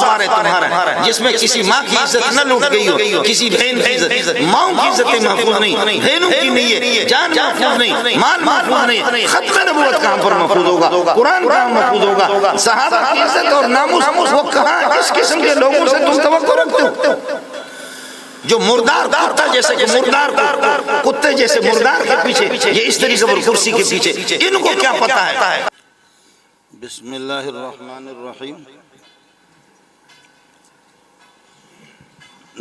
بار ہے تمہارا جس میں کسی ماں کی عزت نہ لوٹ گئی ہو، کسی بہن کی عزت، ماں کی عزت محفوظ نہیں، بہنوں کی نہیں ہے، جان محفوظ نہیں، مال محفوظ نہیں، ختم نبوت کہاں پر محفوظ ہوگا، قرآن کہاں محفوظ ہوگا، صحابہ کی عزت اور ناموس وہ کہاں، اس قسم کے لوگوں سے تم توقع رکھتے ہو جو مردار کتا جیسے کہ مردار کتے جیسے مردار کے پیچھے، یہ اس طریقے پر کرسی کے پیچھے، ان کو کیا پتا ہے؟ بسم اللہ الرحمن الرحیم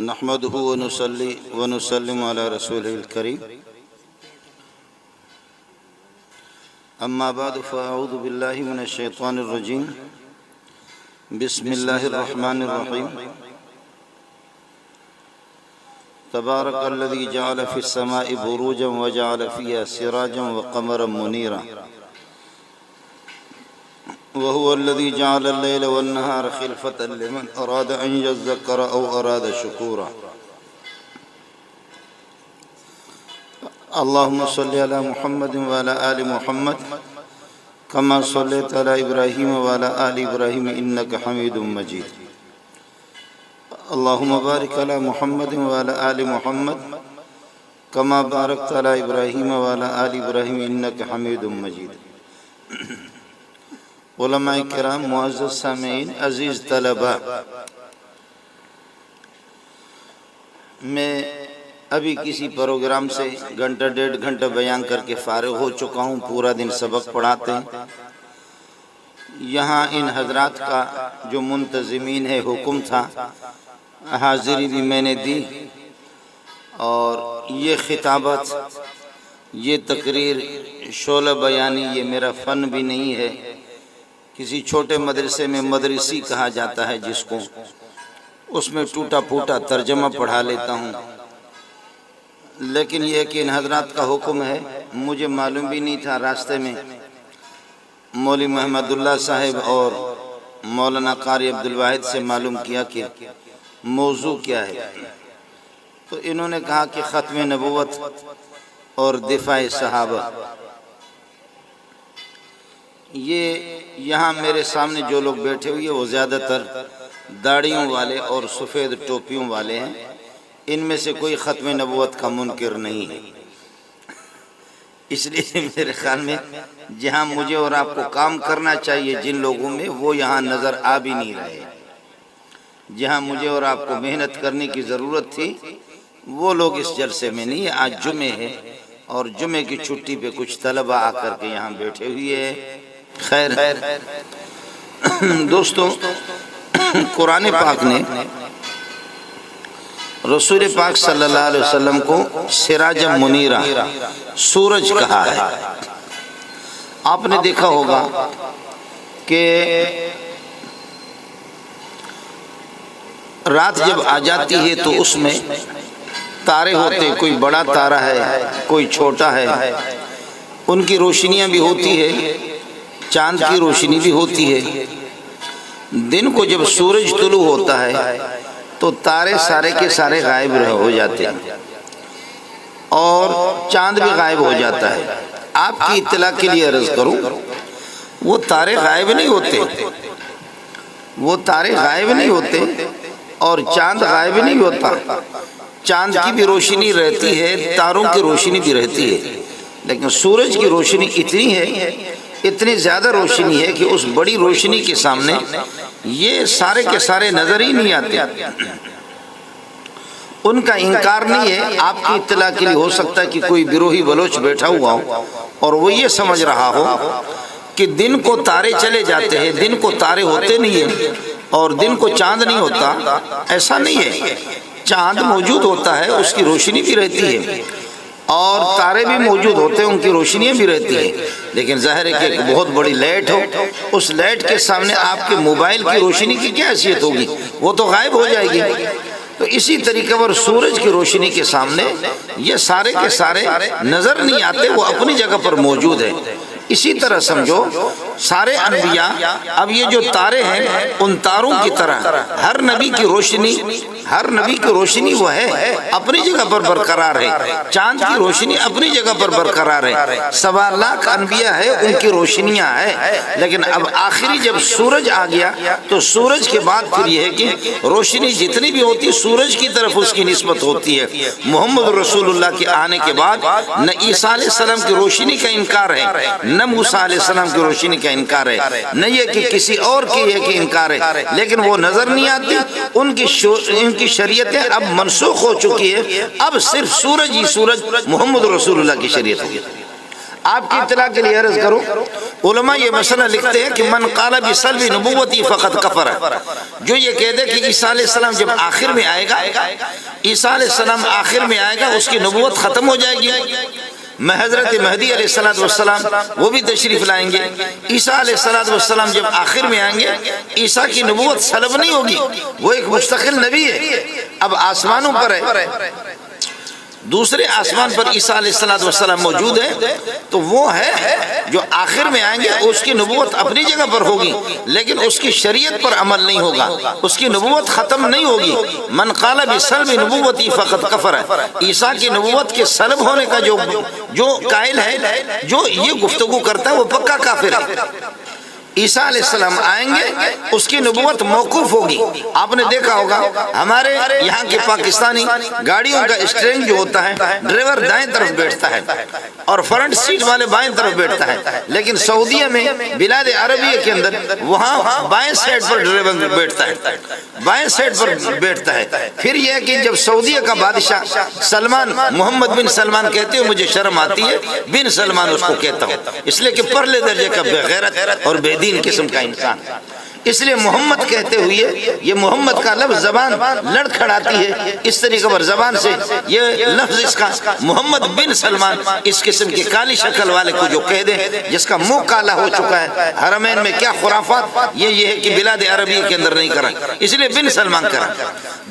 نحمده ونصلي ونسلم على رسوله الكريم اما بعد فاعوذ باللہ من الشیطان الرجیم بسم اللہ الرحمن الرحیم تبارک الذی جعل فی السماء بروجا وجعل فیها سراجا وقمرا منیرا وهو الذي جعل الليل والنهار خلفة لمن أراد أن يذكر أو أراد شكورا اللهم صل على محمد وعلى آل محمد كما صليت على إبراهيم وعلى آل إبراهيم إنك حميد مجيد اللهم بارك على محمد وعلى آل محمد كما باركت على إبراهيم وعلى آل إبراهيم إنك حميد مجيد علماء کرام، معزز سامعین، عزیز طلبہ، میں ابھی کسی پروگرام سے گھنٹہ ڈیڑھ گھنٹہ بیان کر کے فارغ ہو چکا ہوں، پورا دن سبق پڑھاتے ہیں۔ یہاں ان حضرات کا جو منتظمین ہے حکم تھا، حاضری بھی میں نے دی، اور یہ خطابت، یہ تقریر، شعلہ بیانی، یہ میرا فن بھی نہیں ہے۔ کسی چھوٹے مدرسے میں مدرسی کہا جاتا ہے جس کو، اس میں ٹوٹا پھوٹا ترجمہ پڑھا لیتا ہوں، لیکن یہ کہ ان حضرات کا حکم ہے۔ مجھے معلوم بھی نہیں تھا، راستے میں مولوی محمد اللہ صاحب اور مولانا قاری عبدالواحد سے معلوم کیا کہ موضوع کیا ہے، تو انہوں نے کہا کہ ختم نبوت اور دفاع صحابہ۔ یہ یہاں میرے سامنے جو لوگ بیٹھے ہوئے وہ زیادہ تر داڑھیوں والے اور سفید ٹوپیوں والے ہیں، ان میں سے کوئی ختم نبوت کا منکر نہیں ہے۔ اس لیے میرے خیال میں جہاں مجھے اور آپ کو کام کرنا چاہیے جن لوگوں میں، وہ یہاں نظر آ بھی نہیں رہے۔ جہاں مجھے اور آپ کو محنت کرنے کی ضرورت تھی وہ لوگ اس جلسے میں نہیں۔ آج جمعہ ہے اور جمعے کی چھٹی پہ کچھ طلبہ آ کر کے یہاں بیٹھے ہوئے ہیں۔ خیر دوستو، قرآن پاک نے رسول پاک صلی اللہ علیہ وسلم کو سراج منیرہ، سورج کہا ہے۔ آپ نے دیکھا ہوگا کہ رات جب آ جاتی ہے تو اس میں تارے ہوتے، کوئی بڑا تارا ہے، کوئی چھوٹا ہے، ان کی روشنیاں بھی ہوتی ہے، چاند کی روشنی بھی ہوتی ہے۔ دن کو جب سورج طلوع ہوتا ہے تو تارے سارے کے سارے غائب ہو جاتے ہیں اور چاند بھی غائب ہو جاتا ہے۔ آپ کی اطلاع کے لیے عرض کروں، وہ تارے غائب نہیں ہوتے، وہ تارے غائب نہیں ہوتے اور چاند غائب نہیں ہوتا۔ چاند کی بھی روشنی رہتی ہے، تاروں کی روشنی بھی رہتی ہے، لیکن سورج کی روشنی اتنی ہے، اتنی زیادہ روشنی ہے کہ اس بڑی روشنی کے سامنے یہ سارے کے سارے نظر ہی نہیں آتے۔ ان کا انکار نہیں ہے۔ آپ کی اطلاع کے لیے ہو سکتا ہے کہ کوئی گروہی بلوچ بیٹھا ہوا ہو اور وہ یہ سمجھ رہا ہو کہ دن کو تارے چلے جاتے ہیں، دن کو تارے ہوتے نہیں ہیں اور دن کو چاند نہیں ہوتا۔ ایسا نہیں ہے، چاند موجود ہوتا ہے، اس کی روشنی بھی رہتی ہے، اور تارے بھی موجود ہوتے ہیں، ان کی روشنیاں بھی رہتی ہیں، لیکن ظاہر ہے کہ ایک بہت بڑی لائٹ ہو، اس لائٹ کے سامنے آپ کے موبائل کی روشنی کی کیا حیثیت ہوگی؟ وہ تو غائب ہو جائے گی۔ تو اسی طریقے پر سورج کی روشنی کے سامنے یہ سارے کے سارے نظر نہیں آتے، وہ اپنی جگہ پر موجود ہے۔ اسی طرح سمجھو سارے انبیاء، اب یہ جو تارے ہیں ان تاروں کی طرح ہر نبی کی روشنی وہ ہے اپنی جگہ پر برقرار ہے، چاند کی روشنی اپنی جگہ پر برقرار ہے، 1.25 لاکھ انبیاء ہے ان کی روشنیاں ہے، لیکن اب آخری جب سورج آ گیا تو سورج کے بعد پھر یہ ہے کہ روشنی جتنی بھی ہوتی سورج کی طرف اس کی نسبت ہوتی ہے۔ محمد رسول اللہ کے آنے کے بعد نہ عیسیٰ علیہ السلام کی روشنی کا انکار ہے، نہ موسیٰ علیہ السلام کی روشنی کا انکار ہے، نہ یہ کہ کسی اور کی یہ کہ انکار ہے، لیکن وہ نظر نہیں آتی، ان کی شریعتیں اب منسوخ ہو چکی ہے، اب صرف سورج ہی سورج محمد رسول اللہ کی شریعت ہوگی۔ آپ کی اطلاع کے لیے عرض کروں، علماء یہ مسئلہ لکھتے ہیں کہ من قال بسلب نبوتی فقط کفر، جو یہ کہہ دے کہ عیسیٰ علیہ السلام جب آخر میں آئے گا، عیسیٰ علیہ السلام آخر میں آئے گا، اس کی نبوت ختم ہو جائے گی، حضرت مہدی علیہ السلام وہ بھی تشریف لائیں گے، عیسیٰ علیہ السلام جب آخر میں آئیں گے عیسیٰ کی نبوت سلب نہیں ہوگی، وہ ایک مستقل نبی ہے، اب آسمانوں پر ہے، دوسرے آسمان پر عیسیٰ علیہ السلام موجود ہے، تو وہ ہے جو آخر میں آئیں گے، اس کی نبوت اپنی جگہ پر ہوگی لیکن اس کی شریعت پر عمل نہیں ہوگا، اس کی نبوت ختم نہیں ہوگی۔ من قال بسلب نبوتی فقط کفر، عیسیٰ کی نبوت کے سلب ہونے کا جو قائل ہے، جو یہ گفتگو کرتا ہے وہ پکا کافر ہے۔ عیسیٰ علیہ السلام آئیں گے، اس کی نبوت موقوف ہوگی۔ آپ نے دیکھا ہوگا ہمارے یہاں کے پاکستانی گاڑیوں کا اسٹیئرنگ جو ہوتا ہے، ڈرائیور دائیں طرف بیٹھتا ہے اور فرنٹ سیٹ والے بائیں طرف بیٹھتا ہے، لیکن سعودیہ میں بلاد عربیہ کے اندر وہاں بائیں سائڈ پر ڈرائیور بیٹھتا ہے، بائیں سائڈ پر بیٹھتا ہے۔ پھر یہ ہے کہ جب سعودیہ کا بادشاہ سلمان، محمد بن سلمان کہتے ہیں، مجھے شرم آتی ہے بن سلمان اس کو کہتا ہوں، اس لیے کہ پرلے درجے کا بے غیرت اور بے دین قسم کا انسان، اس لیے محمد کہتے ہوئے یہ محمد کا لفظ زبان لڑکھڑاتی ہے، اس طریقے پر زبان سے یہ لفظ اس کا محمد بن سلمان، اس قسم کی کالی شکل والے کو جو کہہ دے جس کا منہ کالا ہو چکا ہے، حرمین میں کیا خرافات، یہ ہے کہ بلاد عربی کے اندر نہیں کرا، اس لیے بن سلمان کرا۔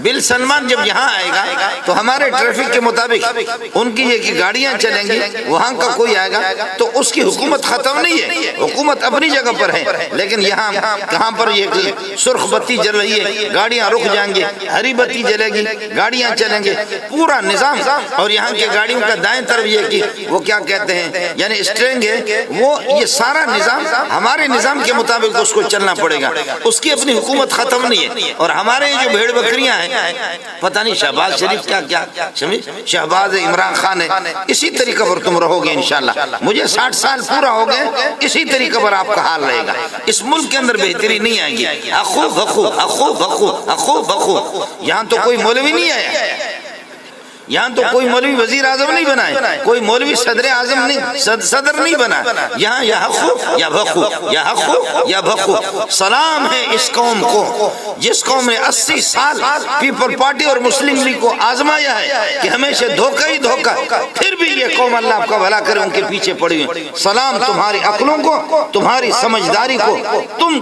بن سلمان جب یہاں آئے گا تو ہمارے ٹریفک کے مطابق ان کی یہ کہ گاڑیاں چلیں گی، وہاں کا کوئی آئے گا تو اس کی حکومت ختم نہیں ہے، حکومت اپنی جگہ پر ہے، لیکن یہاں کہاں پر یہ سرخ بتی جل رہی ہے، گاڑیاں رک جائیں گے، ہری بتی جلے گی، گاڑیاں چلیں گے، پورا نظام، اور یہاں کے گاڑیوں کا دائیں طرف یہ کہ وہ کیا کہتے ہیں یعنی اسٹرنگ ہے، وہ یہ سارا نظام ہمارے نظام کے مطابق اس کو چلنا پڑے گا، اس کی اپنی حکومت ختم نہیں ہے۔ اور ہمارے جو بھیڑ بکریاں ہیں، پتہ نہیں شہباز شریف کیا شہباز عمران خان ہے، اسی طریقے پر تم رہو گے انشاءاللہ، مجھے 60 سال پورا ہو گئے، اسی طریقے پر آپ کا حال رہے گا، اس ملک کے اندر بہتری نہیں آئے گی۔ اخو بخو اخو بخو اخو بخو، یہاں تو کوئی مولوی نہیں آیا، یہاں تو کوئی مولوی وزیر اعظم نہیں بنا ہے، کوئی مولوی صدر اعظم نہیں، صدر نہیں بنا، یہاں یا حقو یا بخو، یا حقو یا بخو۔ سلام ہے اس قوم کو جس قوم نے 80 سال پیپل پارٹی اور مسلم لیگ کو آزمایا ہے کہ ہمیشہ دھوکہ ہی دھوکہ، پھر بھی یہ قوم اللہ آپ کا بھلا کرے ان کے پیچھے پڑی ہوئی۔ سلام تمہاری عقلوں کو، تمہاری سمجھداری کو، تم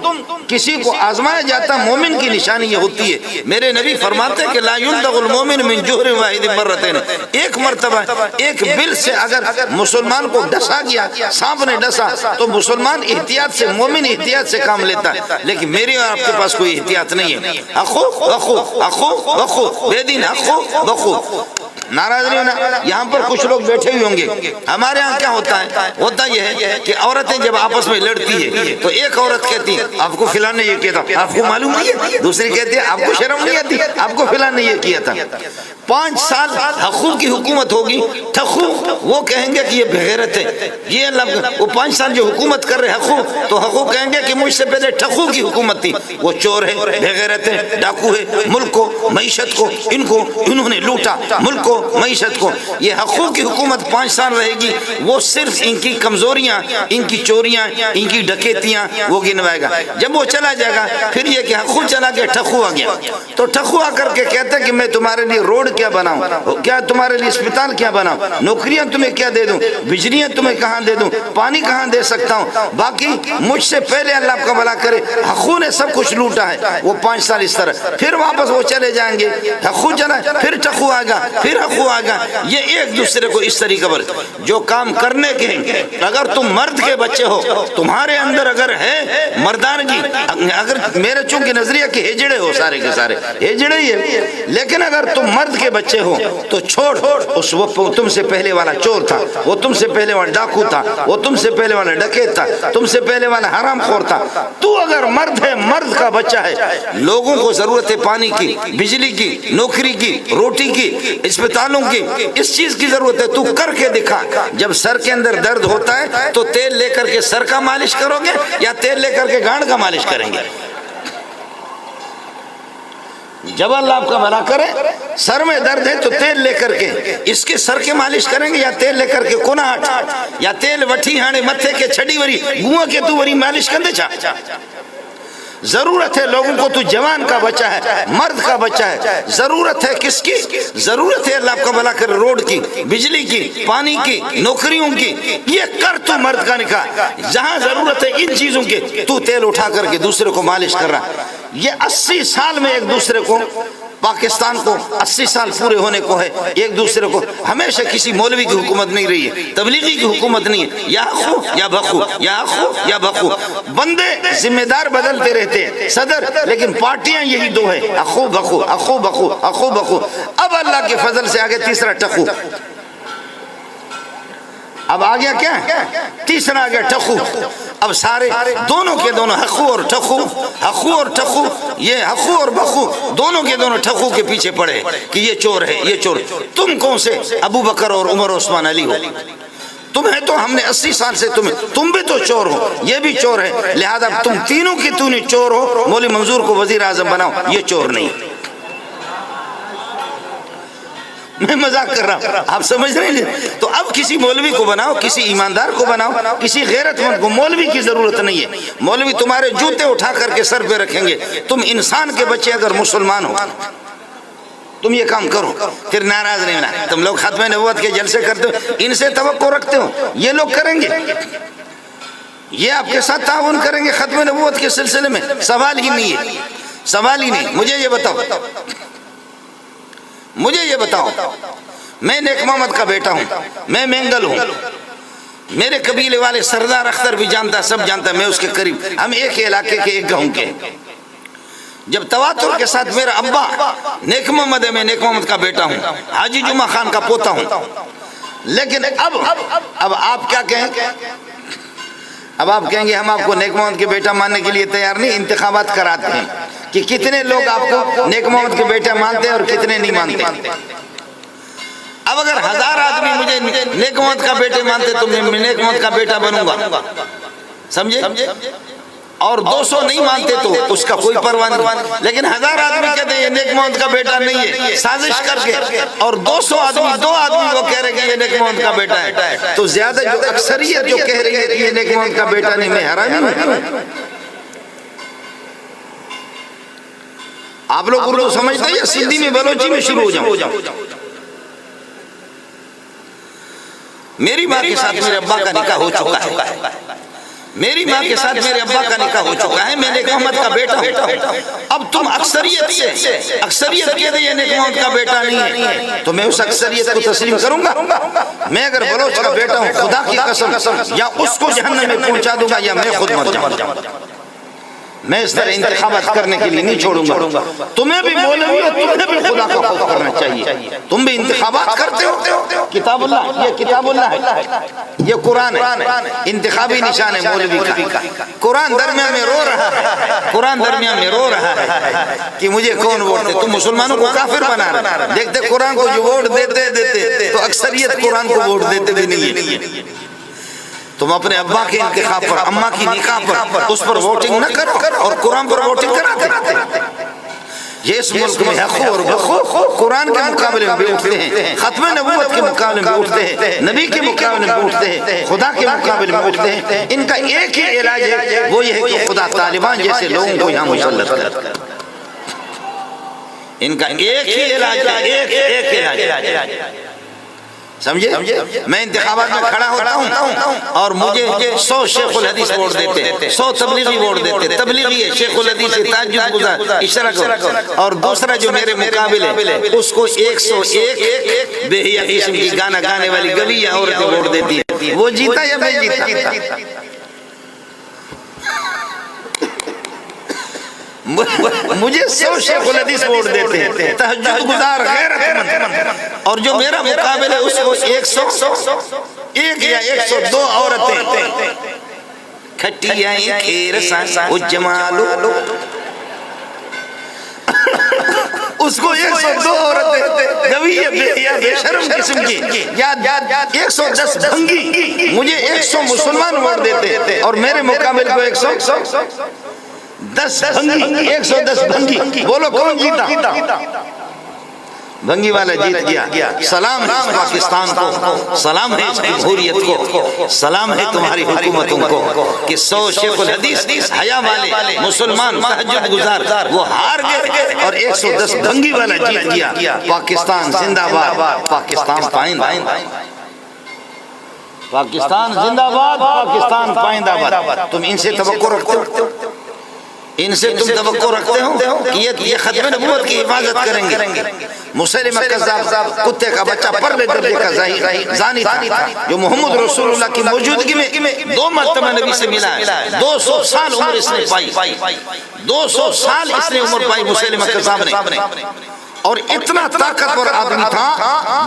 کسی کو آزمایا جاتا مومن کی نشانی یہ ہوتی ہے۔ میرے نبی فرماتے ہیں کہ لا يلدغ المؤمن من جحر واحد مرة، ایک مرتبہ ایک بل سے اگر مسلمان کو ڈسا گیا، سانپ نے ڈسا، تو مسلمان احتیاط سے، مومن احتیاط سے کام لیتا ہے، لیکن میرے اور آپ کے پاس کوئی احتیاط نہیں ہے۔ اخو اخو اخو اخو، بے دین اخو اخو، ناراض نہیں ہونا۔ یہاں پر کچھ لوگ بیٹھے ہوئے ہوں گے، ہمارے ہاں کیا ہوتا ہے، ہوتا یہ ہے کہ عورتیں جب آپس میں لڑتی ہے تو ایک عورت کہتی ہے آپ کو فلاں نے یہ کیا تھا، آپ کو معلوم نہیں ہے، دوسری کہتی ہے آپ کو شرم نہیں آتی، آپ کو فلاں نے یہ کیا تھا۔ 5 سال حقوق کی حکومت ہوگی، حقوق وہ کہیں گے کہ یہ بغیرت ہے، یہ وہ 5 سال جو حکومت کر رہے حقوق، تو حقوق کہیں گے کہ مجھ سے پہلے ٹھقو کی حکومت تھی، وہ چور ہے، بغیرت ہے، ڈاکو ہے، ملک کو، معیشت کو، انہوں نے لوٹا، ملک کو، معیشت کو۔ یہ حقوق کی حکومت 5 سال رہے گی، وہ صرف ان کی کمزوریاں، ان کی چوریاں، ان کی ڈکیتیاں وہ گنوائے گا۔ جب وہ چلا جائے گا پھر یہ کہ حقوق چلا گیا، ٹھقو آ گیا، تو ٹھقو آ کر کے کہتا ہے کہ میں تمہارے لیے روڈ کیا بناؤں، کیا تمہارے لیے اسپتال کیا بناؤں، نوکریاں تمہیں کیا دے دوں، بجلیاں تمہیں کہاں دے دوں، پانی کہاں دے سکتا ہوں، باقی مجھ سے پہلے اللہ آپ کا بھلا کرے۔ حقوق نے سب کچھ لوٹا ہے، وہ 5 سال اس طرح، پھر واپس وہ چلے جائیں گے، حقوق چلا، پھر ٹھقو آئے گا، پھر حق آگا. یہ ایک دوسرے کو اس طریقے پر جو کام کرنے کے ہیں. اگر تم مرد کے بچے ہو, تمہارے اندر اگر ہے مردانگی, اگر میرے چونکہ نظریہ کہ ہجڑے ہو سارے کے سارے ہجڑے ہی ہے, لیکن اگر تم مرد کے بچے ہو تو چھوڑ, اس وہ تم سے پہلے والا چور تھا, وہ تم سے پہلے والا ڈاکو تھا, وہ تم سے پہلے والا ڈکیت تھا, تم سے پہلے والا حرام خور تھا. تو اگر مرد ہے, مرد کا بچہ ہے, لوگوں کو ضرورت ہے پانی کی, بجلی کی, نوکری کی, روٹی کی, اسپتالوں کی, اس چیز کی ضرورت ہے, تو کر کے دکھا. جب سر کے اندر درد ہوتا ہے تو تیل لے کر کے سر کا مالش کرو گے یا تیل لے کر کے گانڈ کا مالش کریں گے؟ جب اللہ آپ کا بھلا کرے, سر میں درد ہے تو تیل لے کر کے اس کے سر کے مالش کریں گے یا تیل لے کر کے کوناٹ یا تیل وٹھی ہانے متھے کے چھڑی وری گوہ کے تو وری مالش کندے چھا. ضرورت ہے لوگوں کو, تو جوان کا بچہ ہے, مرد کا بچہ ہے, ضرورت ہے کس کی؟ ضرورت ہے اللہ آپ کا بھلا کرے روڈ کی, بجلی کی, پانی کی, نوکریوں کی. یہ کر تو مرد کا نکاح. جہاں ضرورت ہے ان چیزوں کی, تو تیل اٹھا کر کے دوسرے کو مالش کر رہا. یہ 80 سال میں ایک دوسرے کو, پاکستان کو 80 سال پورے ہونے کو ہے, ایک دوسرے کو ہمیشہ کسی مولوی کی حکومت نہیں رہی ہے, تبلیغی کی حکومت نہیں ہے, یا خو یا بخو, یا خو یا بخو. بندے ذمہ دار بدلتے رہتے ہیں, صدر, لیکن پارٹیاں یہی دو ہیں, اخو بخو, اخو بخو, اخو بخو. اب اللہ کے فضل سے آگے تیسرا ٹخو. اب آ گیا کیا؟ تیسرا آ گیا ٹخو. اب سارے دونوں کے دونوں حقو اور ٹخو, حقو اور ٹخو, یہ حقو اور بخو دونوں کے دونوں ٹخو کے پیچھے پڑے کہ یہ چور ہے, یہ چور. تم کون سے؟ ابو بکر اور عمر اور عثمان علی ہو. تمہیں تو ہم نے 80 سال سے تم بھی تو چور ہو, یہ بھی چور ہے, لہذا تم تینوں کی تونی چور ہو, مولوی منظور کو وزیر اعظم بناؤ, یہ چور نہیں. میں مذاق کر رہا ہوں, آپ سمجھ رہے ہیں؟ تو اب کسی مولوی کو بناؤ, کسی ایماندار کو بناؤ, کسی غیرت مند کو. مولوی کی ضرورت نہیں ہے. مولوی تمہارے جوتے اٹھا کر کے سر پہ رکھیں گے. تم انسان کے بچے اگر مسلمان ہو, تم یہ کام کرو, پھر ناراض نہیں ہونا. تم لوگ ختم نبوت کے جلسے کرتے ہو, ان سے توقع رکھتے ہو, یہ لوگ کریں گے, یہ آپ کے ساتھ تعاون کریں گے ختم نبوت کے سلسلے میں؟ سوال ہی نہیں ہے, سوال ہی نہیں. مجھے یہ بتاؤ, مجھے یہ بتاؤ, میں نیک محمد کا بیٹا ہوں, میں مینگل ہوں, میرے قبیلے والے سردار اختر بھی جانتا, سب جانتا, میں اس کے قریب, ہم ایک علاقے کے, ایک گاؤں کے. جب تواتر کے ساتھ میرا ابا نیک محمد ہے, میں نیک محمد کا بیٹا ہوں, حاجی جمعہ خان کا پوتا ہوں. لیکن اب آپ کیا کہیں؟ اب آپ کہیں گے ہم آپ کو نیک محمد کے بیٹا ماننے کے لیے تیار نہیں. انتخابات کراتے ہیں کہ کتنے لوگ آپ کو نیک محمد کے بیٹا مانتے ہیں اور کتنے نہیں مانتے. اب اگر 1000 آدمی مجھے نیک محمد کا بیٹے مانتے تو میں نیک محمد کا بیٹا بنوں گا, سمجھے, اور 200 نہیں مانتے تو اس کا کوئی پرواہ نہیں. لیکن 1000 آدمی کہتے ہیں یہ نیک محمد کا بیٹا نہیں ہے, سازش کر کے, اور 200 آدمی, 2 آدمی وہ کہہ رہے ہیں یہ نیک محمد کا بیٹا ہے, تو زیادہ جو اکثریت جو کہہ رہی ہے کہ یہ نیک محمد کا بیٹا نہیں, میں حرامی ہوں. آپ لوگ اردو سمجھتے ہیں یا سندھی میں بلوچی میں شروع ہو جاؤں؟ میری ماں کے ساتھ میرے ابا کا نکاح ہو چکا ہے, میری ماں کے ساتھ میرے ابا کا نکاح ہو چکا ہے, میں نیک محمد کا بیٹا ہوں. اب تم اکثریت سے, اکثریت کہتے ہیں یہ نیک محمد کا بیٹا نہیں ہے, تو میں اس اکثریت کو تسلیم کروں گا؟ میں اگر بلوچ کا بیٹا ہوں, خدا کی قسم, یا اس کو جہنم میں پہنچا دوں گا یا میں خود مر جاؤں. میں اس طرح انتخابات کرنے کے لیے نہیں چھوڑوں گا. تمہیں بھی مولوی ہو, تمہیں بھی خدا کا خوف کرنا چاہیے. تم بھی انتخابات کرتے ہو, کتاب اللہ, یہ کتاب اللہ ہے, یہ قرآن ہے, انتخابی نشان ہے مولوی کا. قرآن درمیان میں رو رہا ہے, قرآن درمیان میں رو رہا ہے کہ مجھے کون ووٹ دے. تم مسلمانوں کو کافر بنا رہے. دیکھتے قرآن کو جو ووٹ دیتے تو اکثریت قرآن کو ووٹ دیتے بھی نہیں ہے. تم اپنے ابا کے انتخاب پر, اماں کی نکاح پر, اس پر ووٹنگ نہ کرو اور قرآن پر ووٹنگ کراتے. یہ اس ملک میں حقو اور بخو قرآن کے مقابلے میں بھی اٹھتے ہیں, ختم نبوت کے مقابلے میں اٹھتے ہیں, نبی کے مقابلے میں اٹھتے ہیں, خدا کے مقابلے میں اٹھتے ہیں. ان کا ایک ہی علاج ہے, وہ یہ ہے کہ خدا طالبان جیسے لوگوں کو یہاں مسلط کرتا ہے. ان کا ایک ہی علاج ہے, ایک علاج. سمجھے؟ میں انتخابات میں کھڑا ہوتا ہوں اور مجھے 100 شیخ الحدیث ووٹ دیتے، 100 تبلیغی ووٹ دیتے، تبلیغی ہے، شیخ الحدیث ہے، تہجد گزار، اشرک، اور دوسرا جو میرے مقابل ہے اس کو 101 بے حیا قسم کی گانا گانے والی گویہ عورتیں ووٹ دیتی ہیں، وہ جیتا یا میں جیتا؟ مجھے 100 شیخ الحدیث ووٹ دیتے ہیں، تہجد گزار، غیرت مند، اور جو میرا مقابل ہے اس کو 101 یا 102 عورتیں، کھٹیاں کھیر سا وہ جمالو، اس کو 102 عورتیں گویہ بے حیا بے شرم قسم کی، یا 110 بھنگی، مجھے 100 مسلمان ووٹ دیتے اور میرے مقابل کو 110 بھنگی، 110 بھنگی، بولو کون جیتا؟ بھنگی والا جیت گیا۔ سلام ہے اس پاکستان کو، سلام ہے اس جمہوریت کو، سلام ہے تمہاری حکومتوں کو کہ 100 شیخ الحدیث حیا والے مسلمان تہجد گزار وہ ہار گئے اور 110 بھنگی والا جیت گیا۔ پاکستان زندہ باد، پاکستان پائندہ، پاکستان زندہ باد، پاکستان پائندہ باد۔ تم ان سے توقع رکھتے ہو؟ ان سے تم توقع رکھتے ہو کہ یہ ختم نبوت کی حفاظت کریں گے؟ مسیلمہ کذاب کتے کا بچہ پرلے درجے کا زانی تھا، جو محمد رسول اللہ کی موجودگی میں 2 مرتبہ نبی سے ملا ہے، 200 سال عمر اس نے پائی، 200 سال اس نے عمر پائی مسیلمہ کذاب نے، اور اتنا طاقتور آدمی تھا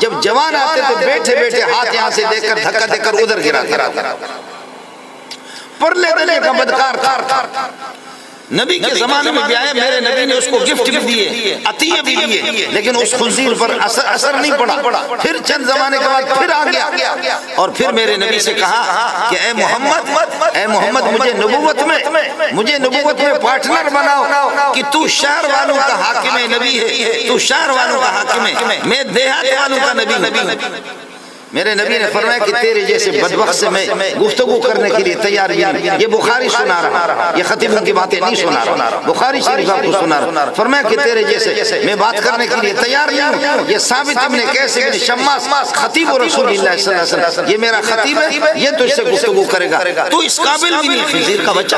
جب جوان آتے تو بیٹھے بیٹھے ہاتھ یہاں سے دے کر دھکا دے کر ادھر گرا تھا، پرلے درجے کا بدکار تھا۔ نبی کے زمانے میں بھی آئے، میرے نبی نے اس کو گفٹ بھی دیے، عطیے بھی دیے، لیکن اس خنزیر پر اثر نہیں پڑا۔ پھر چند زمانے کے بعد پھر آ گیا اور پھر میرے نبی سے کہا کہ اے محمد مجھے نبوت میں پارٹنر بناؤ کہ تو شہر والوں کا حاکم نبی ہے، تو شہر والوں کا حاکم ہے، میں دیہات والوں کا نبی۔ میرے نبی نے فرمایا کہ تیرے جیسے بدبخت سے میں گفتگو کرنے کے لیے تیار نہیں۔ یہ بخاری سنا رہا، یہ خطیبوں کی باتیں نہیں سنا رہا، بخاری شریف آپ کو سنا رہا۔ فرمایا کہ تیرے جیسے میں بات کرنے کے لیے تیار نہیں ہوں۔ یہ ثابت ابن قیس بن شماس خطیب رسول اللہ صلی اللہ علیہ وسلم، یہ میرا خطیب ہے، یہ تجھ سے گفتگو کرے گا، تو اس قابل بھی نہیں، خنزیر کا بچہ،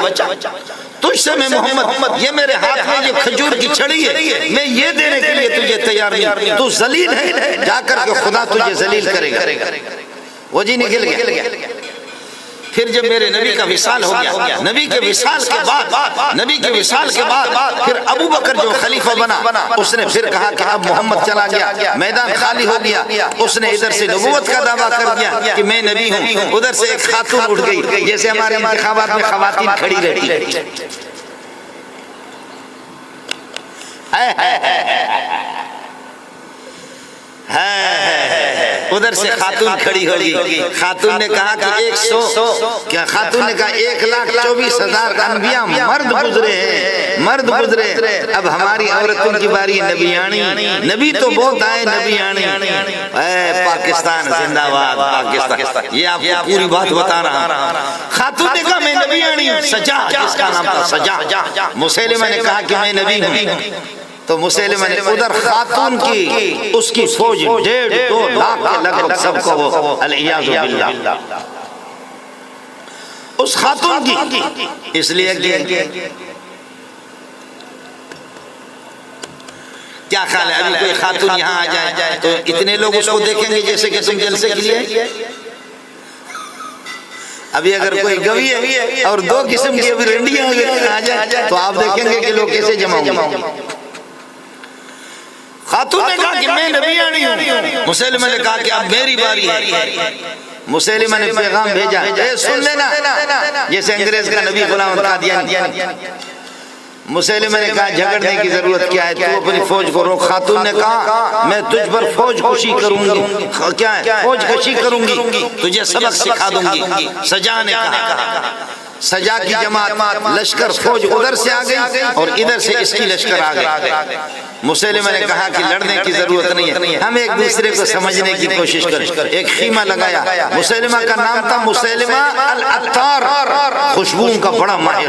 تجھ سے میں محمد، یہ میرے ہاتھ میں یہ کھجور کی چھڑی ہے، میں یہ دینے کے لیے تجھے تیار نہیں، تو ذلیل ہے، جا کر کے خدا تجھے ذلیل کرے گا۔ وہ جی نکل گیا۔ پھر جب میرے نبی کا وصال ہو گیا، نبی کے وصال کے بعد پھر ابو بکر جو خلیفہ بنا، اس نے پھر کہا کہ اب محمد چلا گیا، میدان خالی ہو گیا، اس نے ادھر سے نبوت کا دعویٰ کر دیا کہ میں نبی ہوں، ادھر سے ایک خاتون اٹھ گئی، جیسے ہمارے انتخابات میں خواتین کھڑی رہتی، ادھر سے خاتون کھڑی ہوگی۔ خاتون نے کہا کہ 1,24,000 انبیاء مرد گزرے ہیں، اب ہماری عورتوں کی باری نبی آنی، نبی تو بہت آئے، نبی آنی۔ اے پاکستان زندہ باد، پاکستان، یہ آپ کو پوری بات بتا رہا ہوں۔ خاتون نے کہا میں نبی آنی ہوں، سجا جس کا نام تھا سجا۔ مسیلمہ نے کہا کہ میں نبی ہوں، تو مسیلمہ نے ادھر خاتون کی اس کی فوج 1.5-2 لاکھ کے لگ بھگ سب کو وہ العیاذ باللہ، اس خاتون کی، اس لیے کہ کیا خیال ہے ابھی کوئی خاتون یہاں آ جائے تو اتنے لوگ اس کو دیکھیں گے جیسے کہ تم جلسے کے لیے؟ ابھی اگر کوئی گوی ہے اور 2 قسم کی ابھی رنڈیاں آ جائیں تو آپ دیکھیں گے کہ لوگ کیسے جمع ہوں گے۔ خاتون نے کہا کہ میں نبی آنی ہوں، مسیلمہ نے کہا کہ اب میری باری ہے۔ مسیلمہ نے پیغام بھیجا، اے سن لینا، جیسے انگریز کا نبی غلام قادیانی۔ مسیلمہ نے کہا جھگڑنے کی ضرورت کیا ہے، تو اپنی فوج کو روک۔ خاتون نے کہا میں تجھ پر فوج کشی کروں گی، کیا ہے فوج کشی کروں گی، تجھے سبق سکھا دوں گی۔ سجا نے کہا، سجا کی جماعت لشکر فوج ادھر سے آ گئی اور ادھر سے اس کی لشکر آ گئی۔ مسیلمہ نے کہا کہ لڑنے کی ضرورت نہیں ہے، ہم ایک دوسرے کو سمجھنے کی کوشش کریں۔ ایک خیمہ لگایا، مسیلمہ کا نام تھا مسیلمہ العطار، خوشبوؤں کا بڑا ماہر۔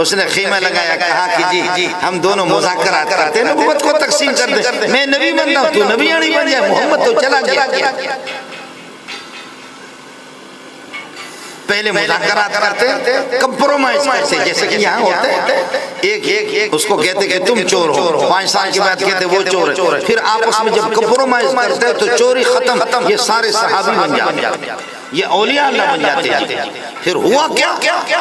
اس نے خیمہ لگایا، کہا کہ جی ہم دونوں مذاکرات کرتے ہیں، نبوت کو تقسیم کر دیں، میں نبی بننا ہوں، تو نبی آنی بن جائے، محمد تو چلا گیا۔ پہلے مذاکرات کرتے، کمپرومائز کرتے، جیسے کہ یہاں ہوتے ایک اس کو کہتے کہ تم چور ہو، 5 سال کے بعد کہتے وہ چور ہے، پھر آپس میں جب کمپرومائز کرتے تو چوری ختم، یہ سارے صحابی بن جاتے، یہ اولیاء اللہ بن جاتے ہیں۔ پھر ہوا کیا؟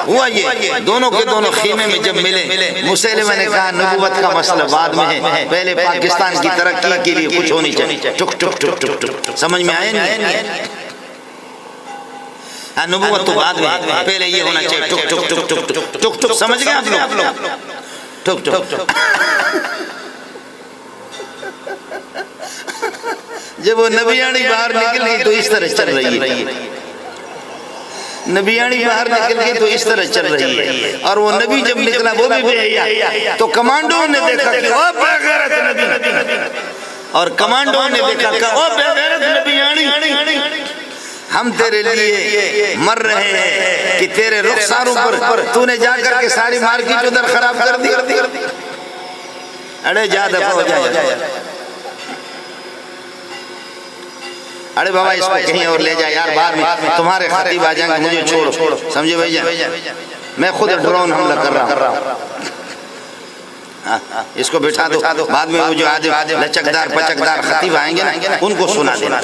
ہوا یہ دونوں کے دونوں خیمے میں جب ملے، مسیلمہ نے کہا نبوت کا مسئلہ بعد میں ہے، پہلے پاکستان کی ترقی کے لیے کچھ ہونی چاہیے۔ ٹک ٹک ٹک ٹک ٹک، سمجھ میں آئے نہیں؟ نبوت تو بعد میں، پہلے یہ ہونا چاہیے۔ ٹک ٹک ٹک ٹک ٹک ٹک ٹک، سمجھ گئے آپ لوگ؟ ٹک ٹک۔ جب وہ نبیانی باہر نکل گئی تو اس طرح چل رہی ہے، نبیانی باہر نکل گئی تو اس طرح چل رہی ہے، اور وہ نبی جب نکلا وہ بھی بے حیا، تو کمانڈو نے دیکھا کہ وہ بے غیرت نبی، اور کمانڈو نے دیکھا کہ وہ بے غیرت نبیانی، ہم تیرے لیے مر رہے ہیں کہ تیرے رخساروں پر تو نے جا کر کے ساری مارکیٹ ادھر خراب کر دی۔ اڑے جا دفع ہو جائے، ارے بابا اس کو کہیں اور لے جا یار، بعد میں تمہارے خطیب آ جائیں گے، مجھے چھوڑو، سمجھے بھائی جان، میں خود ڈرون حملہ کر رہا ہوں، اس کو بٹھا دو، بعد میں وہ جو آدھے لچکدار پچکدار خطیب آئیں گے نا، ان کو سنا دینا۔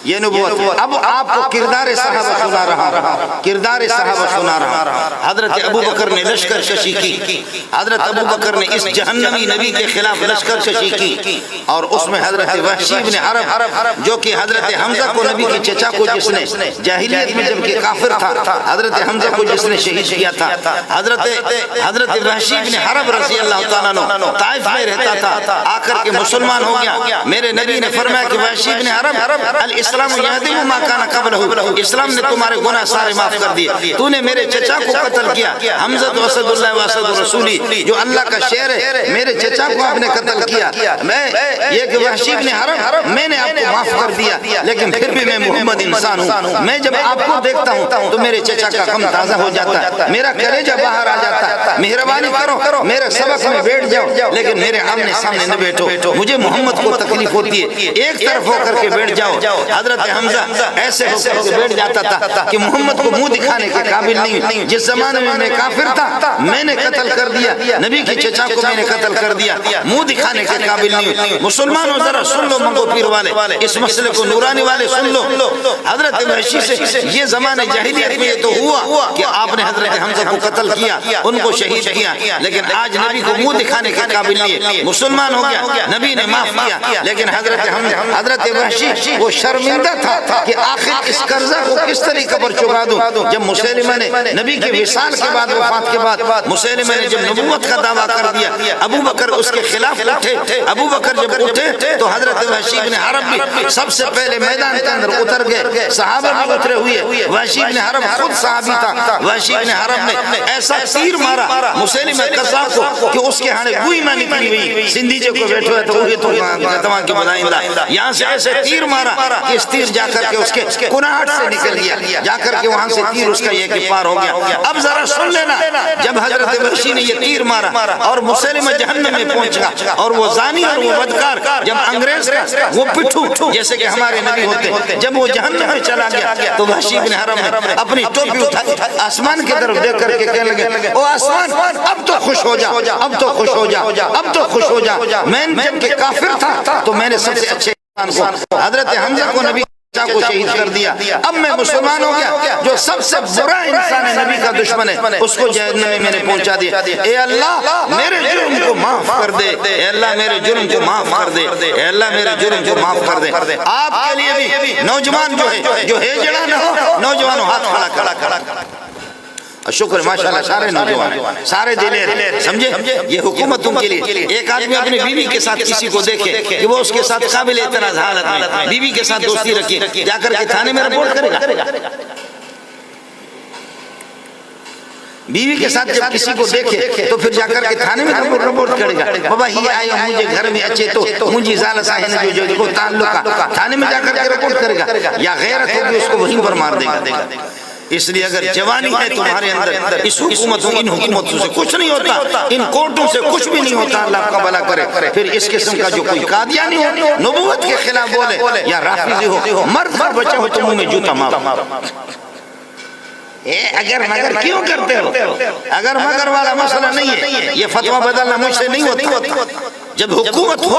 یہ نبوت۔ اب آپ کو کردار صحابہ سنا رہا ہوں، کردار صحابہ سنا رہا ہوں۔ حضرت ابو بکر نے لشکر کشی کی، حضرت ابو بکر نے اس جہنمی نبی کے خلاف لشکر کشی کی، اور اس میں حضرت وحشی بن حرب جو کہ حضرت حمزہ کو، نبی کے چچا کو، جس نے جاہلیت میں جبکہ کافر تھا، حضرت حمزہ کو جس نے شہید کیا تھا، حضرت وحشی بن حرب رضی اللہ تعالیٰ عنہ طائف میں رہتا تھا، آ کر کے مسلمان ہو گیا۔ میرے نبی نے فرمایا کہ وحشی بن حرب الاسلام یہدم ما کان قبلہ، اسلام نے تمہارے گناہ سارے معاف کر دیے، تو نے میرے چچا کو قتل کیا، حمزہ اسد اللہ و اسد رسولی، جو اللہ کا شعر ہے، میرے چچا کو آپ نے قتل کیا، میں یہ کہ وحشی بن حرب میں نے آپ کو معاف کر دیا، لیکن پھر بھی میں محمد انسان ہوں، میں جب آپ کو دیکھتا ہوں تو میرے چچا کا غم تازہ ہو جاتا ہے، میرا کلیجہ باہر آ جاتا ہے، مہربانی کرو میرے سبق میں بیٹھ جاؤ، لیکن میرے آمنے سامنے نہ بیٹھو، مجھے محمد کو تکلیف ہوتی ہے، ایک طرف ہو کر کے بیٹھ جاؤ۔ حضرت حمزہ ایسے ہو کر کے بیٹھ جاتا تھا کہ محمد کو منہ دکھانے کے قابل نہیں، جس زمانے میں میں کافر تھا میں نے قتل کر دیا، نبی کے چچا کو میں نے قتل کر دیا، منہ دکھانے کے قابل نہیں۔ مسلمانوں ذرا سن لو، منگو پیر والے، اس مسئلے کو نورانی والے سن لو۔ حضرت وحشی سے یہ زمانے جاہلیت میں یہ تو ہوا کہ آپ نے حضرت حمزہ کو قتل کیا، ان کو شہید کیا، لیکن آج نبی کو منہ دکھانے کے قابل نہیں ہے، مسلمان ہو گیا، نبی نے معاف کیا، لیکن حضرت وحشی وہ شرمندہ تھا کہ آخر اس قرضہ کو کس طریقے پر چکا دوں۔ جب مسیلمہ نے نبی کے وصال کے بعد، وفات کے بعد، مسیلمہ نے جب نبوت کا دعویٰ کر دیا، ابو بکر اس کے خلاف اٹھے، ابو بکر جب اٹھے تو حضرت وحشی بن حرب بھی سب سے پہلے میدان کے اندر اتر گئے، صحابہ بھی اترے ہوئے، وحشی بن حرب خود صحابی تھا، وحشی بن حرب نے ایسا تیر مارا مسیلمہ قذاب کو کہ اس کے ہانے بوئی میں نکلی ہوئی، سندھیجے کو بیٹھو ہے تو وہی تو تمام کی بدائندہ، یہاں سے ایسے تیر مارا کہ اس تیر جا کر کے اس کے کناہٹ سے نکل گیا، جا کر کے وہاں سے تیر اس کا یہ کہ پار ہو گیا۔ اب ذرا سن لینا، جب حضرت وحشی نے یہ تیر مارا اور مسیلمہ جہنم میں پہنچا، اور وہ زانی اور وہ بدکار جب انگریز کا وہ پٹھو جیسے کہ ہمارے نبی ہوتے، جب وہ جہنم میں چلا گیا تو وحشی بن حرب نے اپنی ٹوپی اٹھائی، آسمان کی طرف دیکھ کر کے کہنے لگے، او آسمان اب تو خوش ہو جا، اب تو خوش ہو جا، اب تو خوش ہو جا، میں جب کہ کافر تھا تو میں نے سب سے اچھے انسان کو، حضرت حمزہ کو نبی کو شہید کر دیا، اب میں مسلمان ہو گیا، جو سب سے برا انسان ہے، نبی کا دشمن ہے، اس کو جہنم میں نے پہنچا دیا، اے اللہ میرے جرم کو معاف کر دے، اے اللہ میرے جرم کو معاف کر دے، اے اللہ میرے جرم کو معاف کر دے۔ آپ کے لیے بھی نوجوان جو ہے جڑا نہ ہو، نوجوانوں ہاتھ کھڑا کھڑا شکر ماشاءاللہ، سارے نوجوان سارے دلیر، سمجھے؟ یہ حکومت ان کے لیے، ایک آدمی اپنی بیوی کے ساتھ کسی کو دیکھے کہ وہ اس کے ساتھ قابل اعتراض حالت میں، بیوی کے ساتھ دوستی رکھے، جا کر کے تھانے میں رپورٹ کرے گا، بیوی کے ساتھ جب کسی کو دیکھے تو پھر جا کر کے تھانے میں رپورٹ کرے گا، بابا یہ آیا مجھے گھر میں اچھے تو مجھے زالہ صاحب جو دیکھو تعلقہ، تھانے میں جا کر کے رپورٹ کرے گا، یا غیرت ہوگی اس کو وہیں پر مار دے گا۔ اس لیے اگر جوانی ہے تمہارے اندر، اس حکومتوں ان حکومتوں سے کچھ نہیں ہوتا، ان کورٹوں سے کچھ بھی نہیں ہوتا، اللہ آپ کا بھلا کرے۔ پھر اس قسم کا جو کوئی قادیانی ہو، نبوت کے خلاف بولے، یا رافضی ہو، مرد کا بچہ ہو تو منہ میں جوتا مارو، اگر مگر کیوں کرتے ہو؟ اگر مگر والا مسئلہ نہیں ہے، یہ فتویٰ بدلنا مجھ سے نہیں ہوتا۔ جب حکومت ہو،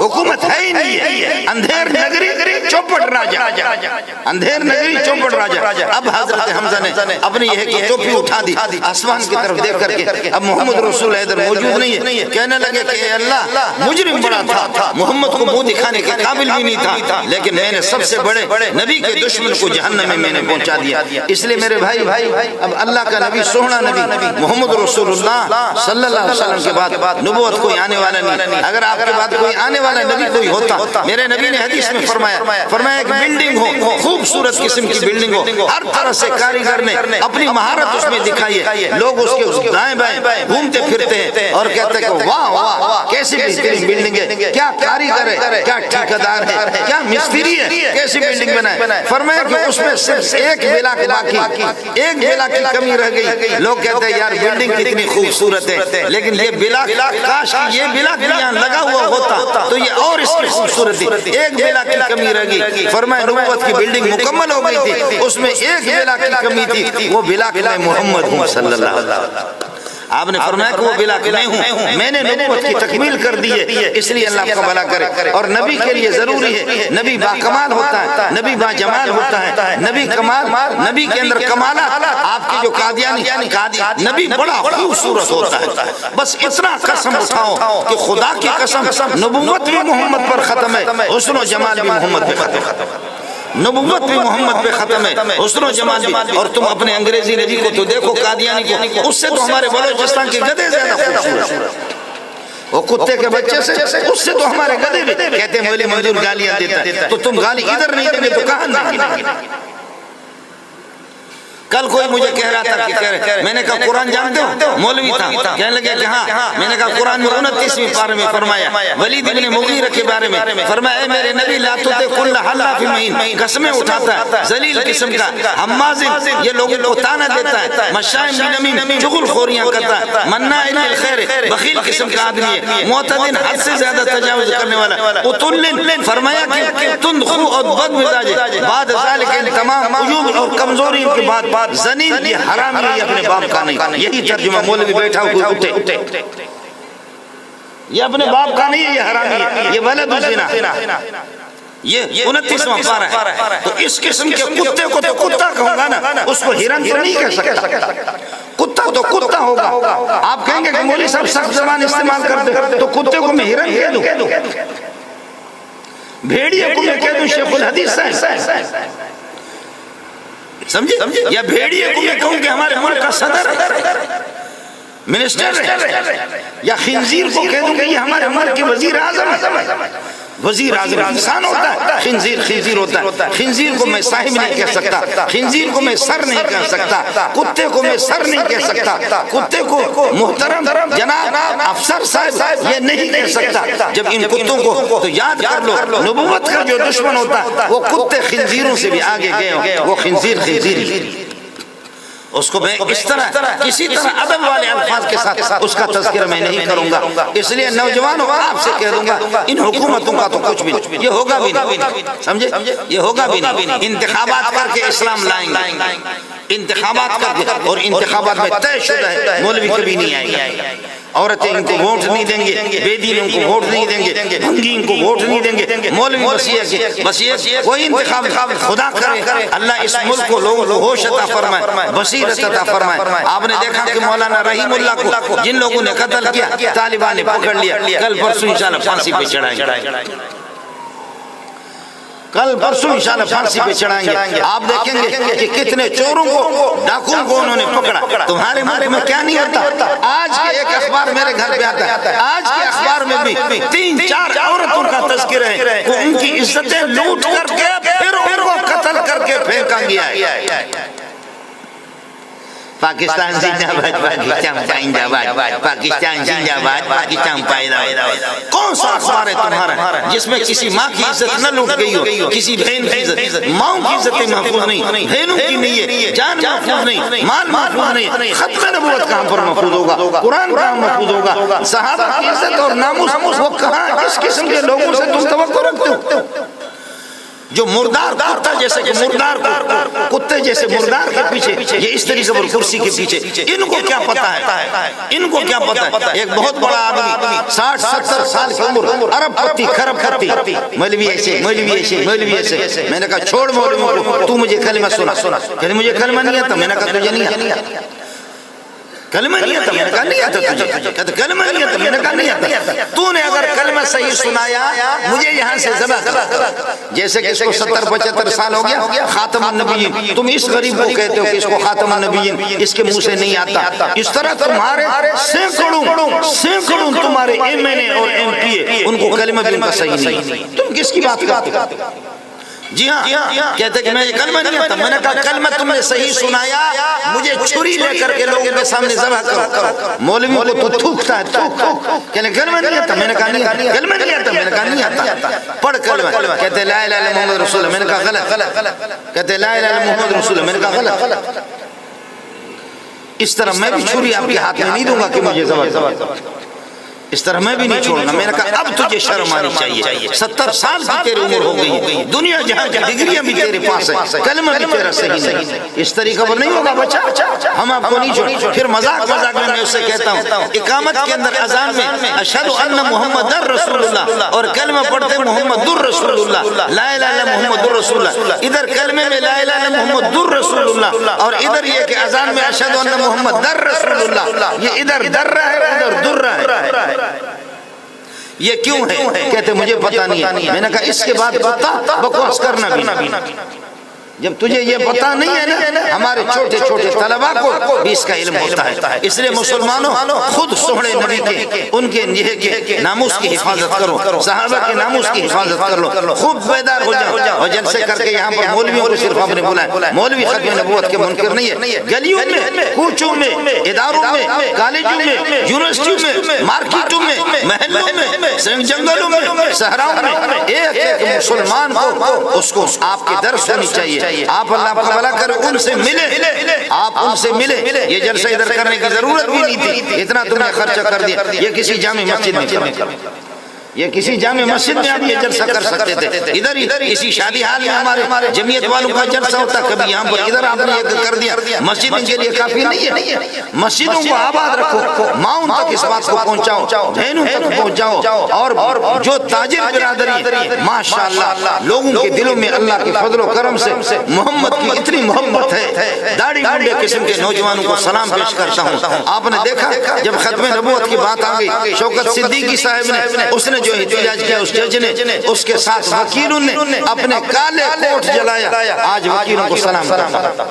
حکومت ہے ہی نہیں ہے، اندھیر نگری چوپٹ راجہ، اندھیر نگری چوپٹ راجہ۔ اب حضرت حمزہ نے اپنی یہ کہ ٹوپی اٹھا دی، آسمان کی طرف دیکھ کر کے، اب محمد رسول حیدر موجود نہیں ہے، کہنے لگے کہ اے اللہ، مجرم بڑا تھا، محمد کو منہ دکھانے کے قابل بھی نہیں تھا، لیکن میں نے سب سے بڑے نبی کے دشمن کو جہنم میں نے پہنچا دیا۔ اس لیے میرے بھائی، اب اللہ کا نبی، سونا نبی محمد رسول اللہ صلی اللہ علیہ وسلم کے بعد نبوت کوئی آنے والا نہیں۔ اگر آپ کے بعد کوئی آنے والا نبی کوئی ہوتا، میرے نبی نے حدیث میں فرمایا ایک بلڈنگ ہو، خوبصورت قسم کی بلڈنگ ہو، ہر طرح سے کاریگر نے اپنی مہارت اس میں دکھائی ہے، لوگ اس کے دائیں بائیں گھومتے پھرتے ہیں اور کہتے ہیں کہ واہ واہ کیسی بہترین بلڈنگ ہے، کیا کاریگر ہے، کیا ٹھیکیدار ہے، کیا مستری ہے، کیسی بلڈنگ بنائے۔ فرمایا کہ اس میں صرف ایک بلاک باقی، ایک بلاک کی کمی رہ گئی۔ لوگ کہتے ہیں یار بلڈنگ کتنی خوبصورت ہے، لیکن یہ بلاک، کاش یہ بلاک بھی یہاں لگا ہوا ہوتا تو یہ اور اس کی خوبصورتی، ایک بلاک کی کمی رہ گئی۔ فرمایا نبوت کی بلڈنگ مکمل ہو گئی تھی، اس میں ایک بلاک کی کمی تھی، وہ بلاک میں محمد ہوں صلی اللہ علیہ وسلم۔ آپ نے فرمایا کہ وہ بلاک میں ہوں، میں نے نبوت کی تکمیل کر دی ہے، اس لیے اللہ کا بھلا کرے۔ اور نبی کے لیے ضروری ہے، نبی با کمال ہوتا ہے، نبی با جمال ہوتا ہے، نبی کمال، نبی کے اندر کمالات۔ آپ کی جو قادیانی نبی بڑا خوبصورت ہوتا ہے، بس اتنا قسم اٹھاؤ کہ خدا کی قسم نبوت بھی محمد پر ختم ہے، حسن و جمال بھی محمد پہ ختم ہے، نبوت بھی محمد پہ ختم ہے، حسن و جمال بھی۔ اور تم اپنے انگریزی نبی کو تو دیکھو، قادیانی کو، اس سے تو ہمارے بلوچستان کے گدھے زیادہ خوبصورت، وہ کتے کے بچے سے، اس سے تو ہمارے گدھے بھی کہتے ہیں مولی منظور گالیاں دیتا ہے، تو تم گالی ادھر نہیں دیں گے تو کہاں نہیں دیں گے؟ کل کوئی مجھے کہہ رہا تھا کہ میں نے کہا قرآن جانتے ہو؟ مولوی تھا، کہنے لگے کہ ہاں۔ میں نے کہا قرآن میں 29ویں پارے میں فرمایا، ولید ابن مغیرہ کے بارے میں فرمایا، اے میرے نبی لا تطع کل حلاف مہین، قسمیں اٹھاتا ہے ذلیل قسم کا، حمازن یہ لوگوں کو تانا دیتا ہے، مشاء بنمیم چغل خوریاں کرتا ہے، مناع للخیر بخیل قسم کا آدمی ہے، معتد حد سے زیادہ تجاوز کرنے والا، اتل فرمایا کہ تندخو اور بد مزاج، بعد ذالک ان تمام عیوب اور کمزوریوں کے بعد زنین یہ حرامی ہے، اپنے باپ کا نہیں۔ یہی ترجمہ مولوی بیٹھا ہوئے اٹھے، یہ اپنے باپ کا نہیں، یہ حرامی ہے، یہ ولد الزنا۔ یہ 29واں پارہ ہے، تو اس قسم کے کتے کو تو کتا کہوں گا نا، اس کو ہرن تو نہیں کہہ سکتا، کتا تو کتا ہوگا۔ آپ کہیں گے کہ مولوی صاحب سخت زبان استعمال کرتے تو کتے کو میں ہرن کہہ دوں، بھیڑیے کو میں کہہ دوں شیخ الحدیث صاحب، سمجھے؟ یا بھیڑیے کو میں کہوں کہ ہمارے ملک کا صدر منسٹر ہے، یا خنزیر کو کہہ دوں کہ یہ ہمارے ملک کے وزیر اعظم ہے۔ وزیر اعظم انسان ہوتا ہے، خنزیر ہوتا ہے۔ خنزیر کو میں صاحب نہیں کہہ سکتا، خنزیر کو میں سر نہیں کہہ سکتا، کتے کو میں سر نہیں کہہ سکتا، کتے کو محترم جناب افسر صاحب یہ نہیں کہہ سکتا۔ جب ان کتوں کو تو یاد کر لو، نبوت کا جو دشمن ہوتا ہے وہ کتے خنزیروں سے بھی آگے گئے، وہ خنزیر اس کو میں اس طرح کسی طرح ادب والے الفاظ کے ساتھ اس کا تذکرہ میں نہیں کروں گا۔ اس لیے نوجوانوں آپ سے کہہ دوں گا، ان حکومتوں کا تو کچھ بھی نہیں، یہ ہوگا بھی نہیں، سمجھے؟ یہ ہوگا بھی نہیں۔ انتخابات کر کے اسلام لائیں گے، انتخابات کر کے، اور انتخابات میں طے شدہ ہے مولوی کبھی نہیں آئے گا، عورتیں ان کو ووٹ نہیں دیں گے، بے دین ان کو ووٹ نہیں دیں گے، بھنگی ان کو ووٹ نہیں دیں گے، مولوی بس یہ کوئی انتخاب خدا کرے، اللہ اس ملک کو لوگوں کو ہوش عطا فرمائے، بصیرت عطا فرمائے۔ آپ نے دیکھا کہ مولانا رحیم اللہ کو جن لوگوں نے قتل کیا طالبان نے پکڑ لیا، کل پرسوں انشاءاللہ پھانسی پہ چڑھائیں گے، کل پرسوں انشاءاللہ پھانسی پہ چڑھائیں گے۔ آپ دیکھیں گے کہ کتنے چوروں کو، ڈاکوں کو انہوں نے پکڑا۔ تمہارے ملک میں کیا نہیں ہوتا؟ آج کے ایک اخبار میرے گھر پہ آتا ہے، آج کے اخبار میں بھی 3-4 عورتوں کا تذکرہ ہے کہ ان کی عزتیں لوٹ کر کے پھر ان کو قتل کر کے پھینکا گیا ہے۔ پاکستان زندہ باد، پاکستان پائندہ باد، پاکستان زندہ باد، پاکستان پائندہ باد۔ کون سا اخبار ہے تمہارا جس میں کسی ماں کی عزت نہ لوٹ گئی ہو، کسی بہن کی عزت؟ ماں کی عزت محفوظ نہیں، بہنوں کی نہیں ہے، جان محفوظ نہیں، مال محفوظ نہیں۔ ختم نبوت کہاں پر محفوظ ہوگا؟ قرآن کہاں محفوظ ہوگا؟ صحابہ کی عزت اور ناموس وہ کہاں؟ اس قسم کے لوگوں سے تم توقع رکھتے ہو؟ جو مردار کتا جیسے کہ مردار کتے جیسے مردار کے پیچھے یہ اس طریقے پر کرسی کے پیچھے، ان کو کیا پتا ہے؟ ان کو کیا پتا ہے؟ ایک بہت بڑا آدمی 60-70 سال کی عمر، ارب پتی خرب پتی، مولوی ایسے مولوی ایسے مولوی ایسے. میں نے کہا چھوڑ مولوی کو، تو مجھے کلمہ سنا. کہ مجھے کلمہ نہیں آتا. میں نے کہا تجھے نہیں آتا کلمہ نہیں آتا. میں نے کہا نہیں آتا تجھے. کہتا کلمہ نہیں آتا. میں نے کہا نہیں آتا. تو نے اگر کلمہ صحیح سنایا مجھے یہاں سے ذبح کر. جیسے کہ اس کو 70-75 سال ہو گیا خاتم النبیین، تم اس غریب کو کہتے ہو کہ اس کو خاتم النبیین اس کے منہ سے نہیں آتا. اس طرح تمہارے سینکڑوں تمہارے ایم این اے اور ایم پی اے ان کو کلمہ بھی ان کا صحیح نہیں. تم کس کی بات کرتے ہو؟ جی ہاں کہتے کہ میں یہ کلمہ نہیں آتا. میں نے کہا کلمہ تم نے صحیح سنایا، مجھے چھری لے کر کے لوگوں کے سامنے ذبح کرو. مولوی کو تو تھوکتا ہے تھوک. کہنے کلمہ نہیں آتا. میں نے کہا نہیں آتا. کلمہ نہیں آتا. میں نے کہا نہیں آتا. پڑھ کلمہ. کہتے لا الہ الا محمد رسول اللہ. میں نے کہا غلط. کہتے لا الہ الا محمد رسول اللہ. میں نے کہا غلط. اس طرح میں بھی چھری آپ کے ہاتھ میں نہیں دوں گا کہ مجھے ذبح کرو. اس طرح میں بھی نہیں چھوڑنا. میں نے کہا اب تجھے شرم آنی چاہیے. 70 سال کی تیری عمر ہو گئی، دنیا جہاں کی ڈگریاں بھی تیرے پاس ہیں، کلمہ بھی تیرا صحیح نہیں. اس طریقہ پر نہیں ہوگا بچہ، ہم آپ کو نہیں چھوڑیں. پھر مذاق میں اس سے کہتا ہوں اقامت کے اندر اذان میں اشہد ان محمد رسول اللہ اور کلمہ پڑھتے محمد رسول اللہ، لا الہ الا محمد رسول اللہ. ادھر کلمے میں لا الہ الا محمد رسول اللہ اور ادھر یہ کہ اذان میں اشہد ان محمد رسول اللہ. یہ ادھر در ہے ادھر در ہے. یہ کیوں ہے؟ کہتے مجھے پتا نہیں ہے. میں نے کہا اس کے بعد پتا بکواس کرنا بھی. جب تجھے یہ پتا نہیں ہے نا، ہمارے چھوٹے چھوٹے طلباء کو بھی اس کا علم ہوتا ہے. اس لیے مسلمانوں خود سوہنے نبی کے ان کے ناموس کی حفاظت کرو، صحابہ کے ناموس کی حفاظت کر لو، خوب بیدار ہو جاؤ. اور جلسے کر کے یہاں پر مولویوں کو صرف آپ نے بلایا. مولوی ختم نبوت کے منکر نہیں ہے. گلیوں میں، کوچوں میں، اداروں میں، کالجوں میں، یونیورسٹیوں میں، مارکیٹوں میں، محلوں میں، جنگلوں میں، صحراؤں میں ایک مسلمان کو اس کو آپ کی درس ہونی چاہیے. آپ اللہ کا بھلا کرے ان سے ملے، آپ ان سے ملے. یہ جلسہ ادھر کرنے کی ضرورت بھی نہیں تھی، اتنا تم نے خرچہ کر دیا. یہ کسی جامع مسجد میں یہ کسی جامع مسجد میں آپ یہ جلسہ کر سکتے تھے. ادھر اسی شادی حال میں ہمارے جمعیت والوں کا جلسہ ہوتا، کبھی یہاں پر ادھر آپ نے یہ کر دیا. مسجد ان کے لیے کافی نہیں ہے. مسجدوں کو آباد رکھو، ماؤں تک اس بات کو پہنچاؤ، بہنوں تک پہنچاؤ. اور جو تاجر برادری ماشاءاللہ لوگوں کے دلوں میں اللہ کے فضل و کرم سے محمد کی اتنی محبت ہے. داڑھی منڈے قسم کے نوجوانوں کو سلام پیش کرتا ہوں. آپ نے دیکھا جب ختم نبوت کی بات آ گئی، شوکت صدیقی صاحب نے اس نے جو احتجاج کیا، اس جج نے اس کے ساتھ وکیلوں نے اپنے کالے کوٹ جلایا. آج وکیلوں کو سلام کرتا.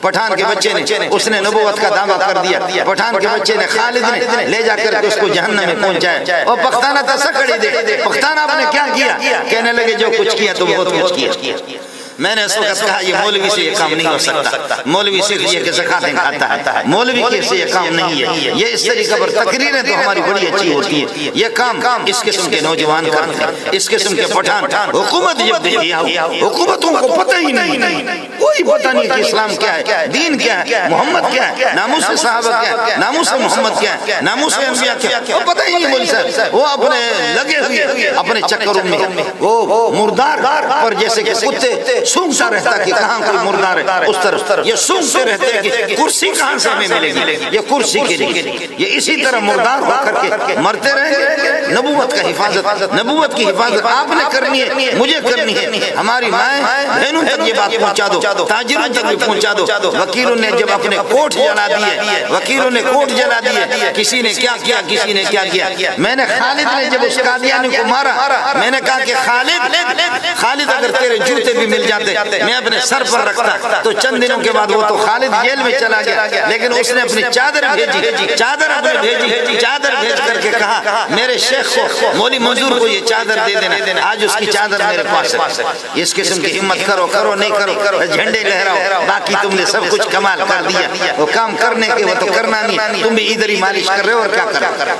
پٹھان کے بچے نے اس نے نبوت کا دعویٰ کر دیا. پٹھان کے بچے نے خالد نے لے جا کر اس کو جہنم میں پہنچایا. اور پختانہ تسکڑی دے، پختانہ آپ نے کیا کیا؟ کہنے لگے جو کچھ کیا تو بہت کچھ کیا. میں نے اس وقت کہا یہ مولوی سے یہ کام نہیں ہو سکتا. مولوی صرف یہ کہ زکاتیں کھاتا ہے، مولوی کے سے یہ کام نہیں ہے. یہ اس طریقے پر تقریریں تو ہماری بڑی اچھی ہوتی ہے. یہ کام اس قسم کے نوجوان کرتے ہیں، اس قسم کے پٹھان. حکومت جب دیکھی حکومتوں کو پتہ ہی نہیں، کوئی پتہ نہیں کہ اسلام کیا ہے، دین کیا ہے، محمد کیا ہے، ناموس صحابہ کیا ہے، ناموس محمد کیا ہے، ناموس انبیاء کیا ہے، وہ پتہ ہی نہیں. مولوی صاحب وہ اپنے لگے ہوئے اپنے چکروں میں، وہ مردار پر جیسے کہ کتے سونگتا رہتا کہ کہاں کوئی مردار ہے، اس طرف یہ سونگتے رہتے کہ کرسی کہاں سے ہمیں ملے گی. یہ کرسی کے لیے یہ اسی طرح مردار ہو کر کے مرتے رہیں گے. نبوت کا حفاظت، نبوت کی حفاظت آپ نے کرنی ہے، مجھے کرنی ہے. ہماری مائیں بہنوں تک یہ بات پہنچا دو، تاجروں تک بھی پہنچا دو. وکیلوں نے جب اپنے کوٹ جلا دیے، وکیلوں نے کوٹ جلا دیے، کسی نے کیا کیا، کسی نے کیا کیا. میں نے خالد نے جب اس قادیانی کو مارا، میں نے کہا کہ خالد اگر تیرے جوتے بھی مل جاتے میں اپنے سر پر رکھتا تو چند دنوں کے بعد وہ تو خالد جیل میں چلا گیا. لیکن اس نے اپنی چادر بھیجی، چادر اپنے بھیجی، چادر بھیج کر کے کہا میرے شیخ کو، مولوی منظور کو یہ چادر دے دینا. آج اس کی چادر میرے پاس ہے. اس قسم کی ہمت کرو نہیں کرو، جھنڈے لہراؤ، باقی تم نے سب کچھ کمال کر دیا. وہ کام کرنے کے وہ تو کرنا نہیں، تم بھی ادھر ہی مالش کر رہے ہو اور کیا کر رہے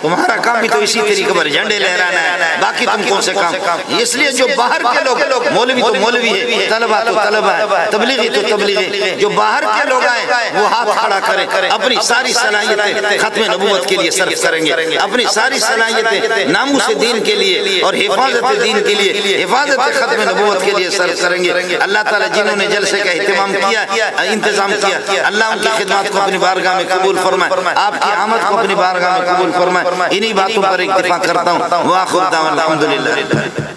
ہو. تمہارا کام بھی تو اسی طریقے پر جھنڈے لہرانا ہے، باقی تم کون سے کام. اس لیے جو باہر کے لوگ، مولوی تو مولوی ہے، طلبہ تو طلبہ ہے، تبلیغی تو تبلیغی، جو باہر کے لوگ آئے وہ ہاتھ کھڑا کریں، اپنی ساری صلاحیتیں ختم نبوت کے لیے صرف کریں گے، اپنی ساری صلاحیتیں ناموس دین کے لیے اور حفاظت دین کے لیے، حفاظت ختم نبوت کے لیے صرف کریں گے. اللہ تعالیٰ جنہوں نے جلسے کا اہتمام کیا، انتظام کیا، اللہ ان کی خدمات کو اپنی بارگاہ میں قبول فرمائے، آپ کی آمد کو اپنی بارگاہ میں قبول فرمائے. انہی باتوں پر اکتفا کرتا ہوں. وآخر دعوانا الحمدللہ.